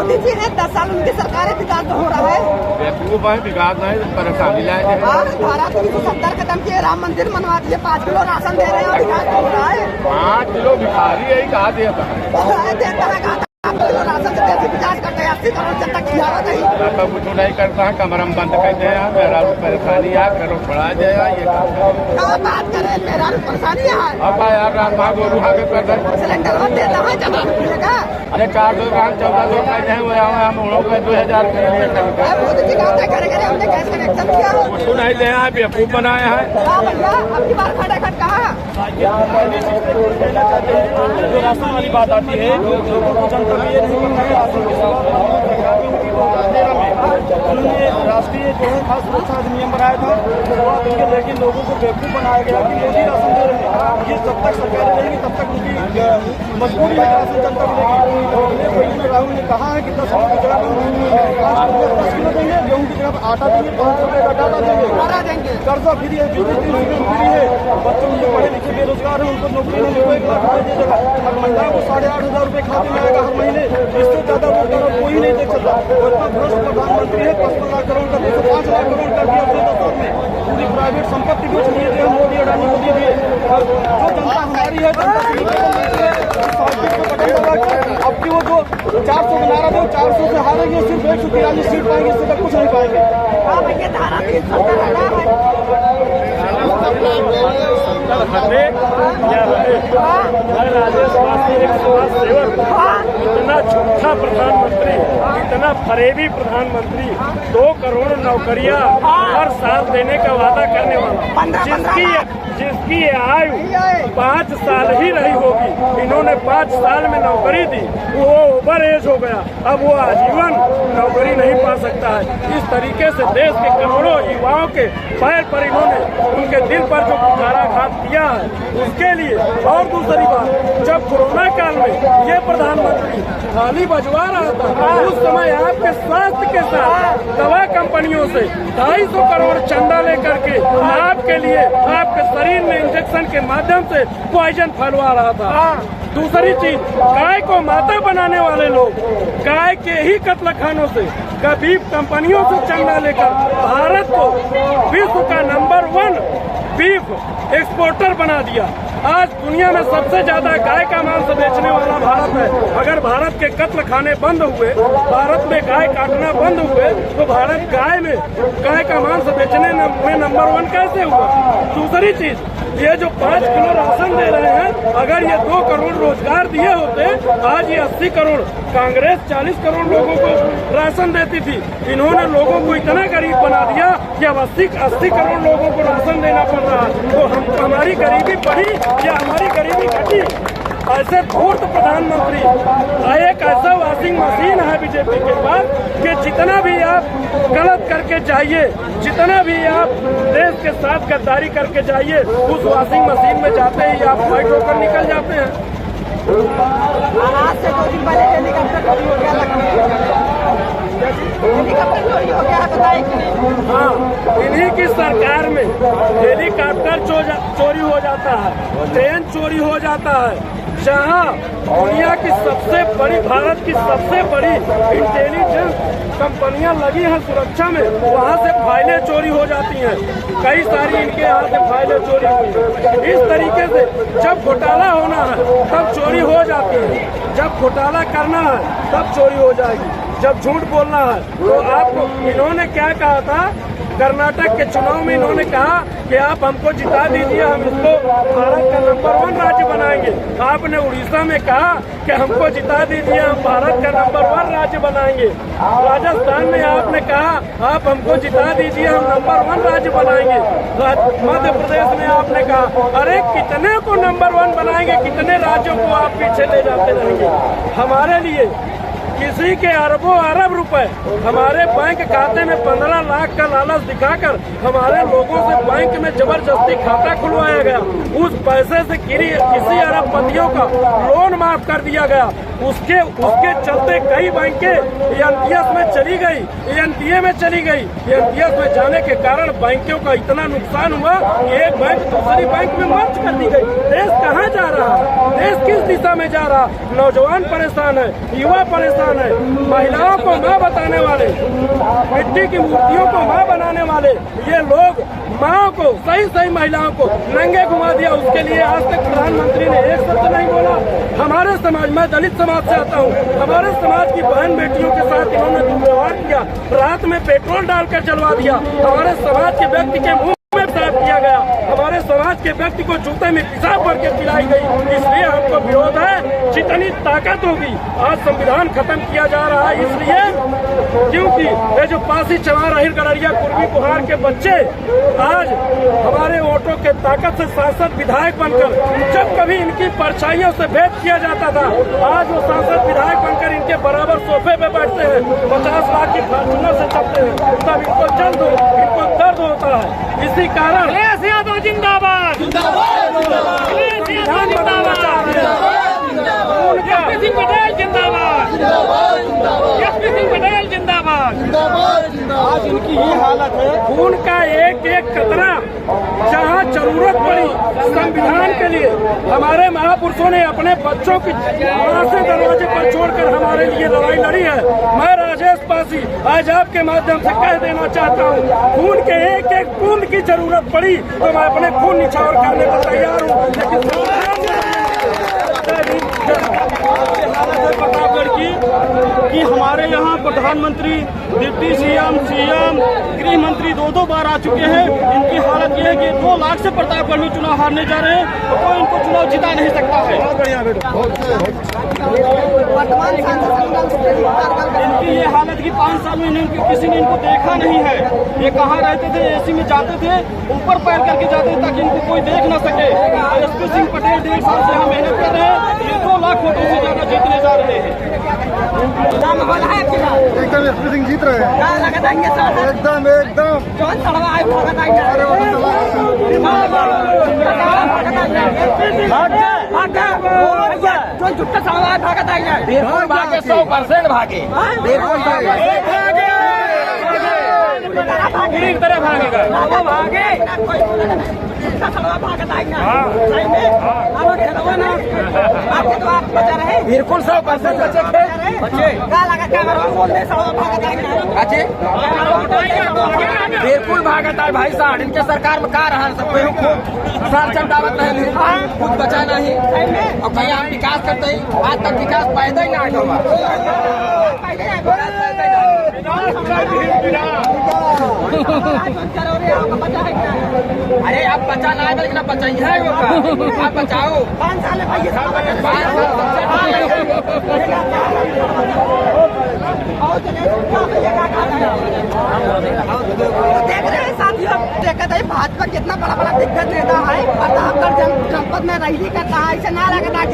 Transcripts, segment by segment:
मोदी जी ने 10 साल उनकी सरकार विकास हो रहा है। विकास नहीं परेशानी लाए। धारा 370 खत्म किए, राम मंदिर बनवा दिए, 5 किलो राशन दे रहे हैं, विकास हो रहा है। 5 किलो भिखारी यही कहा देता है राशन से विकास करते हैं, 80 करोड़ जनता किया नहीं। कुछ नहीं करता है, कमरम बंद करते हैं, मेरा परेशानी है, करो बढ़ा जाए। ये क्या बात करें, मेरा परेशानी है। अब यार रात गोरू हाके कर दे सिलेंडर में देता है, जब मिलेगा। अरे 400 ग्राम 1400 कहते हैं, वो हम उड़ों का 2000 मोदी जी कहते करे करे हमने गैस कनेक्शन किया, उसको नहीं दे हैं, बेवकूफ बनाए हैं। भैया अब की बार खटाखट कहा जो राशन वाली बात आती है, लोगों को जनता को ये नहीं पता है राशन की उन्होंने राष्ट्रीय जो है खास सुरक्षा अधिनियम बनाया था, लेकिन लोगों को बेवकूफ बनाया गया कि मोदी राशन दे रहे हैं। ये जब तक सरकार रहेगी तब तक उनकी मजबूरी है राशन जनता मिलेगी। राहुल ने कहा है कि 10 किलो की जगह 10 किलो देंगे, गेहूँ की जगह आटा देंगे, 500 रुपये का डाटा देंगे, कर्जा फ्री है, बिजली 300 फ्री है, बच्चों जो पढ़े लिखे बेरोजगार है उनको नौकरी नहीं मिलेगी, 1 लाख रुपये दीजिएगा, और महिलाओं को 8,500 रुपये खाते में आएगा हर महीने। इससे ज्यादा रोजगार कोई नहीं देख सकता। इतना भ्रष्ट प्रधानमंत्री है, 55 लाख करोड़ का 5 लाख करोड़ कर दिया अपने 10 साल में। पूरी प्राइवेट संपत्ति बेच लिए थे मोदी अडानी को दिए। जो जनता हमारी है, जनता अब की वो जो 400 का नारा दो, 400 से हारेंगे, सिर्फ 143 सीट पाएंगे, इससे तक कुछ नहीं पाएंगे। धारा 370 इतना झूठा प्रधानमंत्री, इतना फरेबी प्रधानमंत्री, 2 करोड़ नौकरियां हर साल देने का वादा करने वाला, जिसकी आयु 5 साल ही रही होगी, इन्होंने 5 साल में नौकरी दी, वो ओवर एज हो गया, अब वो आजीवन नौकरी नहीं पा सकता है। इस तरीके से देश के करोड़ों युवाओं के पैर पर इन्होंने उनके दिल पर जो कुठाराघात किया है, उसके लिए। और दूसरी बात, जब कोरोना काल में ये प्रधानमंत्री थाली बजवा रहा था, उस समय आपके स्वास्थ्य के साथ दवा कंपनियों से 250 करोड़ चंदा लेकर के आपके लिए, आपके शरीर में इंजेक्शन के माध्यम से पॉइजन फैलवा रहा था। दूसरी चीज, गाय को माता बनाने वाले लोग गाय के ही कत्लखानों से, बीफ कंपनियों से चंदा लेकर भारत को विश्व का नंबर 1 बीफ एक्सपोर्टर बना दिया। आज दुनिया में सबसे ज्यादा गाय का मांस बेचने वाला भारत है। अगर भारत के कत्ल खाने बंद हुए, भारत में गाय काटना बंद हुए, तो भारत गाय का मांस बेचने में नंबर 1 कैसे हुआ। दूसरी चीज, ये जो 5 किलो राशन दे रहे हैं, अगर ये 2 करोड़ रोजगार दिए होते, आज ये 80 करोड़, कांग्रेस 40 करोड़ लोगों को राशन देती थी। इन्होंने लोगों को इतना गरीब बना दिया कि अब 80 करोड़ लोगों को राशन देना पड़ रहा है। तो हमारी गरीबी बढ़ी या हमारी गरीबी घटी। ऐसे धूर्त प्रधानमंत्री, एक ऐसा वॉशिंग मशीन है बीजेपी के पास कि जितना भी आप गलत करके जाइए, जितना भी आप देश के साथ गद्दारी करके जाइए, उस वॉशिंग मशीन में जाते ही आप व्हाइट होकर निकल जाते हैं। आज से 2 दिन पहले हेलीकॉप्टर चोरी हो गया, हेलीकॉप्टर चोरी हो गया, बताइए। हाँ, इन्हीं की सरकार में हेलीकॉप्टर चोरी हो जाता है, ट्रेन चोरी हो जाता है। जहाँ दुनिया की सबसे बड़ी, भारत की सबसे बड़ी इंटेलिजेंस कंपनियां लगी हैं सुरक्षा में, वहाँ से फाइलें चोरी हो जाती हैं। कई सारी इनके यहाँ से फाइलें चोरी हुई। इस तरीके से जब घोटाला होना है तब चोरी हो जाती है, जब घोटाला करना है तब चोरी हो जाएगी, जब झूठ बोलना है तो आपको। इन्होंने क्या कहा था कर्नाटक के चुनाव में, इन्होंने कहा कि आप हमको जिता दीजिए, हम इसको भारत का नंबर 1 राज्य बनाएंगे। आपने उड़ीसा में कहा कि हमको जिता दीजिए, हम भारत का नंबर 1 राज्य बनाएंगे। राजस्थान में आपने कहा आप हमको जिता दीजिए, हम नंबर 1 राज्य बनाएंगे। मध्य प्रदेश में आपने कहा, अरे कितने को नंबर 1 बनाएंगे, कितने राज्यों को आप पीछे ले जाते रहेंगे। हमारे लिए किसी के अरबों अरब रुपए हमारे बैंक खाते में 15 लाख का लालच दिखाकर हमारे लोगों से बैंक में जबरदस्ती खाता खुलवाया गया। उस पैसे से किसी अरबपतियों का लोन माफ कर दिया गया। उसके चलते कई बैंकें एनपीएस में चली गई, एनपीए में चली गई। एनपीएस में जाने के कारण बैंकों का इतना नुकसान हुआ कि एक बैंक दूसरी बैंक में मर्ज कर दी गई। देश कहाँ जा रहा है, देश किस दिशा में जा रहा, नौजवान परेशान है, युवा परेशान इंसान है। महिलाओं को माँ बताने वाले, मिट्टी की मूर्तियों को माँ बनाने वाले ये लोग माँ को, सही सही महिलाओं को नंगे घुमा दिया। उसके लिए आज तक प्रधानमंत्री ने एक शब्द नहीं बोला। हमारे समाज, मैं दलित समाज से आता हूँ, हमारे समाज की बहन बेटियों के साथ इन्होंने दुर्व्यवहार किया, रात में पेट्रोल डालकर जलवा दिया, हमारे समाज के व्यक्ति के मुंह में पेशाब किया गया, हमारे समाज के व्यक्ति को जूते में पेशाब भर के पिलाई गई। इसलिए हमको विरोध है। जितनी ताकत होगी आज संविधान खत्म किया जा रहा है, इसलिए क्योंकि ये जो पासी चमार अहिर गड़रिया कुर्मी कुहार के बच्चे आज हमारे वोटों के ताकत से सांसद विधायक बनकर, जब कभी इनकी परछाइयों से भेद किया जाता था, आज वो सांसद विधायक बनकर इनके बराबर सोफे पे बैठते हैं, 50 लाख की फॉर्चूनर से चलते हैं, तब इनको जल्द इनको दर्द होता है। इसी कारण जिंदाबाद पटेल जिंदाबाद, पटेल जिंदाबाद। आज इनकी ये हालत है, खून का एक एक कतरा जहाँ जरूरत पड़ी संविधान के लिए हमारे महापुरुषों ने अपने बच्चों की माँ से दरवाजे पर छोड़कर हमारे लिए लड़ाई लड़ी है। मैं राजेश पासी आज आपके माध्यम से कह देना चाहता हूँ, खून के एक एक बूंद की जरूरत पड़ी तो मैं अपने खून निछावर करने को तैयार हूँ। प्रतापगढ़ की कि हमारे यहाँ प्रधानमंत्री, डिप्टी सीएम, गृह मंत्री दो बार आ चुके हैं। इनकी हालत यह है कि 2 लाख से प्रतापगढ़ में चुनाव हारने जा रहे हैं तो कोई इनको चुनाव जिता नहीं सकता है। इनकी ये हालत की 5 साल में किसी ने इनको देखा नहीं है। ये कहाँ रहते थे, एसी में जाते थे, ऊपर पैर करके जाते थे ताकि इनको कोई देख न सके। एसपी सिंह पटेल 1.5 साल से यहाँ मेहनत कर रहे हैं, ये 2 लाख वोटों से ज्यादा जीतने जा रहे हैं। एकदम एसपी सिंह जीत रहे हैं, एकदम जो जुट्टा सड़वा भागत आई जाए, 100% भागे, पूरी तरह भागेगा। भागे भागत आई ना, आपके तो आप बचा रहे, बिल्कुल 100% बचे बिल्कुल भागत है भाई साहब। इनके सरकार में का रहा सब साल चमकावत नहीं, कुछ बचा नहीं और कहीं हम विकास करते ही आज तक विकास पैदा ही ना होगा। अरे आप बचा ना है लेकिन आप बचाइए है आप बचाओ 5 साल देख रहे हैं साथियों, देखा था भाजपा कितना बड़ा दिग्गज नेता है, प्रतापगढ़ जनपद में रैली करता है, ऐसे ना लगता है।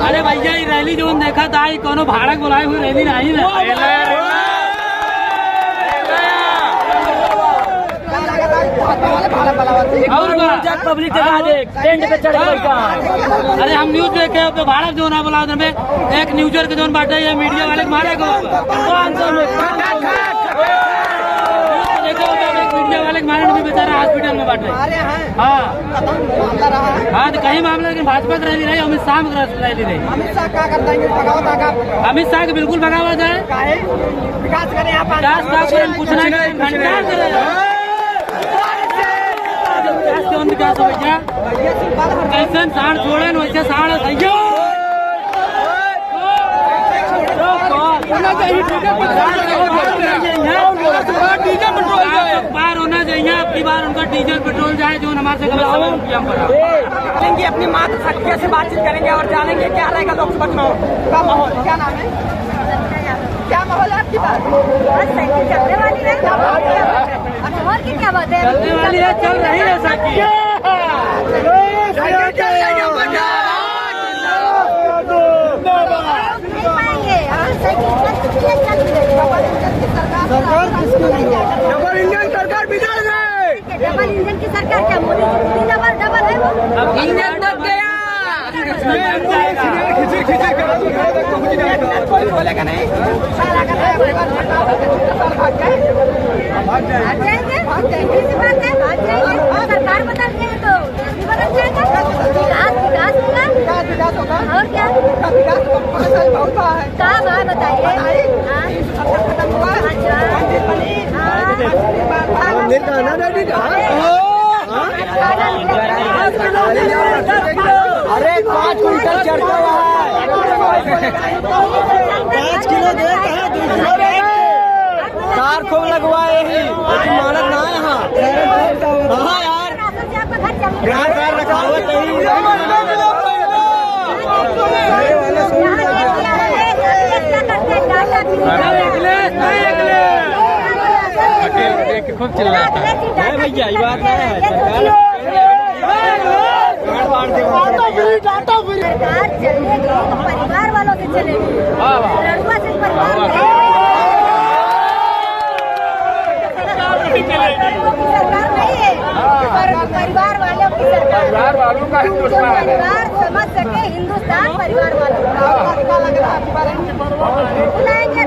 अरे भैया ये रैली जो देखा था कोनो भाड़क बुलाई हुई रैली नहीं ना, और पब्लिक टेंट पे चढ़ गई। अरे हम न्यूज देखे तो भारत जो ना बोला में एक न्यूजर के जो बांटे ये मीडिया वाले मारे को मीडिया वाले मारे भी बेचारा हॉस्पिटल में बांटे। हाँ तो कहीं मामला, लेकिन भाजपा की रैली रही, अमित शाह की रैली रही। अमित शाह क्या करता है? अमित शाह की बिल्कुल भगावत है, विकास करें आप, पूछना कौन विकास हो भैया, कैसे साढ़ छोड़े वैसे साढ़ सही बार होना चाहिए। अपनी बार उनका डीजल पेट्रोल जाए जो हमारे से अपनी मातृशक्ति से बातचीत करेंगे और जानेंगे क्या रहेगा लोकसभा चुनाव का माहौल। क्या नाम है, क्या माहौल है आपकी बात? चलने वाली है, और की क्या बात है? चलने वाली है, चल रही है साकी। डबल इंजन सरकार बिगड़ गई। डबल इंजन की सरकार क्या, मोदी जी डबल है वो, इंजन दब गया। कोई बोलेगा नहीं, सरकार बदल गई तो बदल जाएगा, विकास होगा। विकास होगा और क्या उसका विकास बहुत बड़ा है। कहाँ वहाँ बताइए हाँ खत्म हुआ अच्छा मंदिर बनी अरे 5 क्विंटल चढ़ता हुआ है 5 किलो दे कहा 2 किलो कार खूब लगवाए ही मानत ना यहाँ हाँ यार कार रखावत खूब चिल्लाता है भैया ये बात नहीं है सरकार चलेगी तो परिवार वालों से चलेगी लड़ुआ से परिवार सरकार नहीं है परिवार वालों की सरकार परिवार वालों का हिंदुस्तान परिवार समझ सके हिंदुस्तान परिवार वालों बुलाएंगे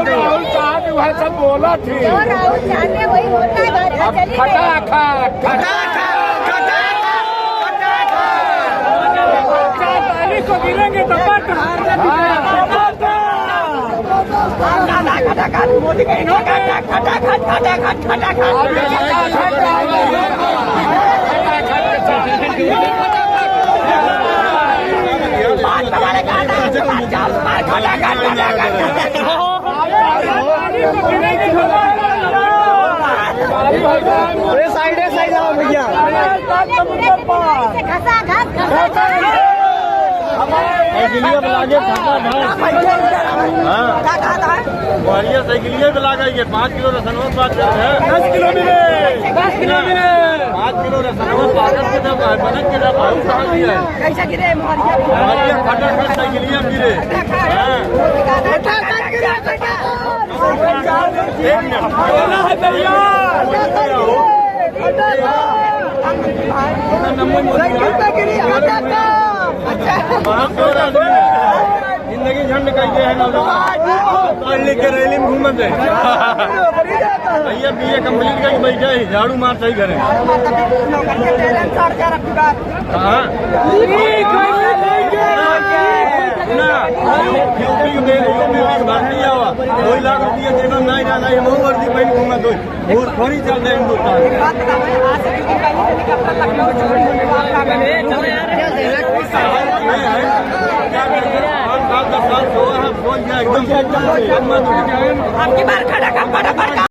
राहुल साहब वह सब बोला थी जो राहुल चाहते वही होता है को गिरेंगे तो मोदी के साइड आओ भैया घसा घास साइकिलिया लागे बढ़िया साइकिलिया भी लागे 5 किलो रसनवा बात है 10 किलो मिले 5 किलो रसनवा पागल के दब बनक के दब आयु कहाँ दिया कैसा गिरे बढ़िया फटाफट साइकिलिया गिरे जिंदगी झंड कहिए है ना पढ़ लिख के रैली में घूमत है भैया बीए कम्प्लीट करके बैठे ही झाड़ू मार सही करें भर्ती आवा 2 लाख रुपया देना नहीं जाना है मऊ वर्दी पहले घूमत हो थोड़ी चल रहे हिंदुस्तान एकदम आपकी बार खड़ा